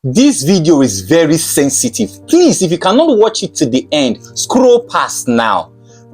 This video is very sensitive. Please, if you cannot watch it to the end, scroll past now,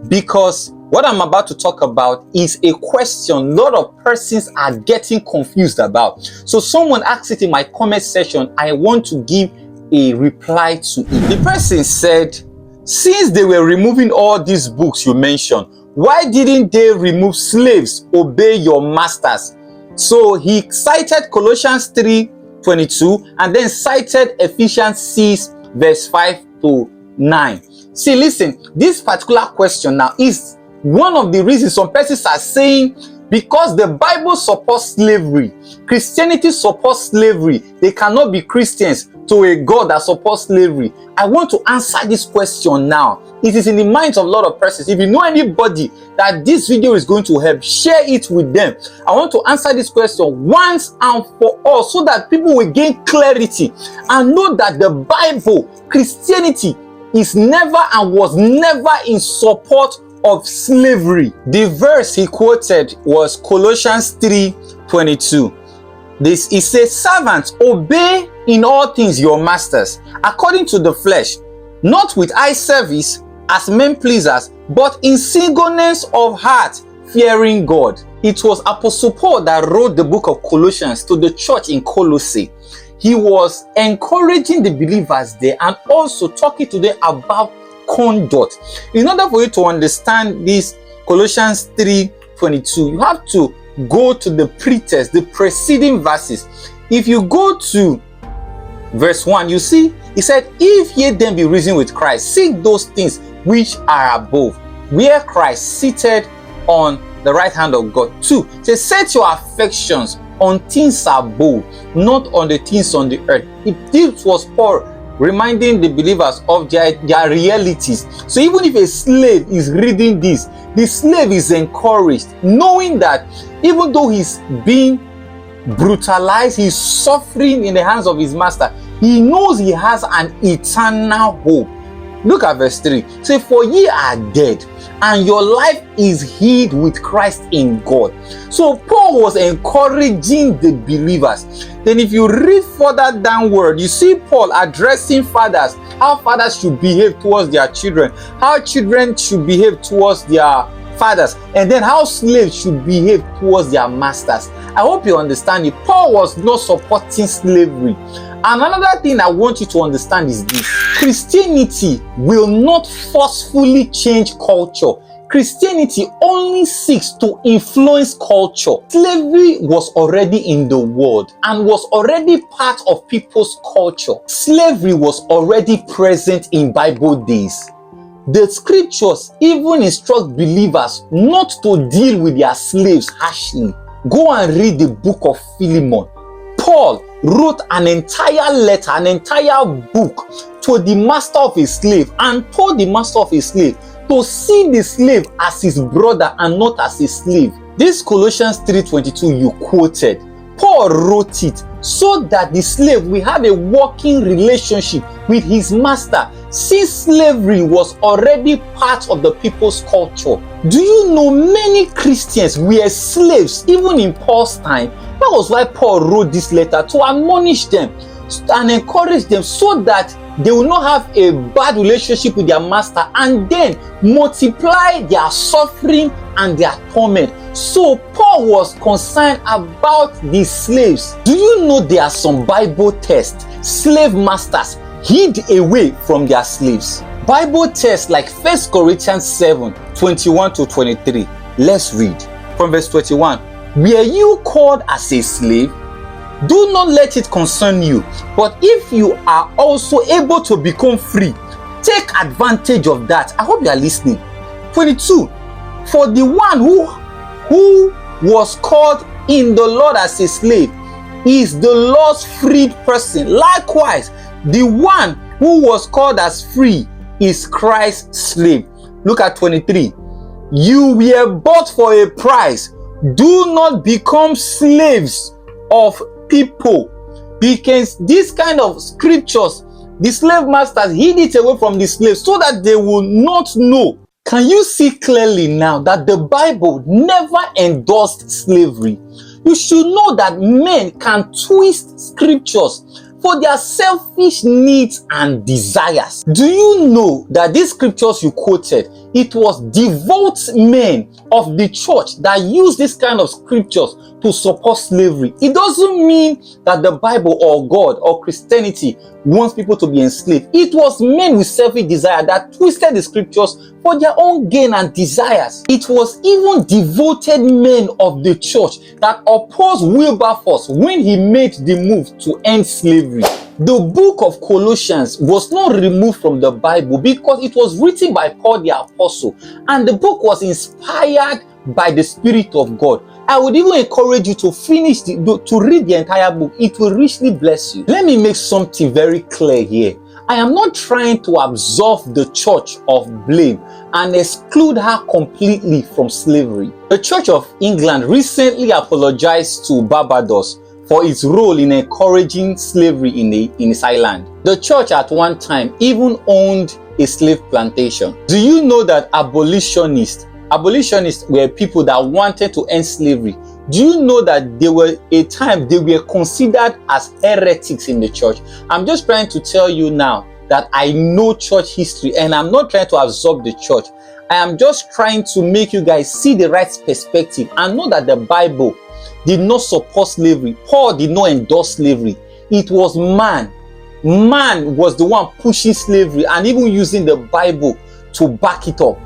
because what I'm about to talk about is a question a lot of persons are getting confused about. So someone asked it in my comment section. I want to give a reply to it. The person said, since they were removing all these books you mentioned, why didn't they remove slaves, obey your masters? So he cited Colossians 3:22 and then cited Ephesians 6 verse 5 to 9. See, listen, this particular question now is one of the reasons some persons are saying because the Bible supports slavery, Christianity supports slavery, they cannot be Christians to a God that supports slavery. I want to answer this question now. It is in the minds of a lot of persons. If you know anybody that this video is going to help, share it with them. I want to answer this question once and for all so that people will gain clarity and know that the Bible, Christianity, is never and was never in support of slavery. The verse he quoted was Colossians 3:22. This is a servant, obey in all things your masters, according to the flesh, not with eye service as men pleasers, but in singleness of heart, fearing God. It was Apostle Paul that wrote the book of Colossians to the church in Colossae. He was encouraging the believers there and also talking to them about conduct. In order for you to understand this Colossians 3:22, you have to go to the pretext, the preceding verses. If you go to verse 1, you see, he said, if ye then be risen with Christ, seek those things which are above, where Christ seated on the right hand of God. 2, it says, set your affections on things above, not on the things on the earth. This was Paul reminding the believers of their realities. So even if a slave is reading this, the slave is encouraged, knowing that even though he's being brutalized, he's suffering in the hands of his master, he knows he has an eternal hope. Look at verse 3. Say, for ye are dead, and your life is hid with Christ in God. So Paul was encouraging the believers. Then if you read further downward, you see Paul addressing fathers, how fathers should behave towards their children, how children should behave towards their fathers, and then how slaves should behave towards their masters. I hope you understand it. Paul was not supporting slavery. And another thing I want you to understand is this: Christianity will not forcefully change culture. Christianity only seeks to influence culture. Slavery was already in the world and was already part of people's culture. Slavery was already present in Bible days. The scriptures even instruct believers not to deal with their slaves harshly. Go and read the book of Philemon. Paul wrote an entire letter, an entire book to the master of a slave, and told the master of a slave to see the slave as his brother and not as a slave. This Colossians 3:22 you quoted, Paul wrote it so that the slave will have a working relationship with his master, since slavery was already part of the people's culture. Do you know many Christians were slaves even in Paul's time? That was why Paul wrote this letter, to admonish them and encourage them so that they will not have a bad relationship with their master and then multiply their suffering and their torment. So Paul was concerned about the slaves. Do you know there are some Bible texts slave masters hid away from their slaves? Bible texts like 1 Corinthians 7:21 to 23. Let's read from verse 21. Were you called as a slave? Do not let it concern you. But if you are also able to become free, take advantage of that. I hope you are listening. 22. For the one who was called in the Lord as a slave is the Lord's freed person. Likewise, the one who was called as free is Christ's slave. Look at 23. You were bought for a price. Do not become slaves of people. Because this kind of scriptures, the slave masters hid it away from the slaves so that they will not know. Can you see clearly now that the Bible never endorsed slavery? You should know that men can twist scriptures for their selfish needs and desires. Do you know that these scriptures you quoted, it was devout men of the church that used this kind of scriptures to support slavery? It doesn't mean that the Bible or God or Christianity wants people to be enslaved. It was men with selfish desire that twisted the scriptures for their own gain and desires. It was even devoted men of the church that opposed Wilberforce when he made the move to end slavery. The book of Colossians was not removed from the Bible because it was written by Paul the Apostle, and the book was inspired by the Spirit of God. I would even encourage you to to read the entire book. It will richly bless you. Let me make something very clear here. I am not trying to absolve the church of blame and exclude her completely from slavery. The Church of England recently apologized to Barbados for its role in encouraging slavery in its island. The church at one time even owned a slave plantation. Do you know that abolitionists were people that wanted to end slavery? Do you know that there were a time they were considered as heretics in the church? I'm just trying to tell you now that I know church history, and I'm not trying to absorb the church. I am just trying to make you guys see the right perspective and know that the Bible did not support slavery. Paul did not endorse slavery. It was man. Man was the one pushing slavery and even using the Bible to back it up.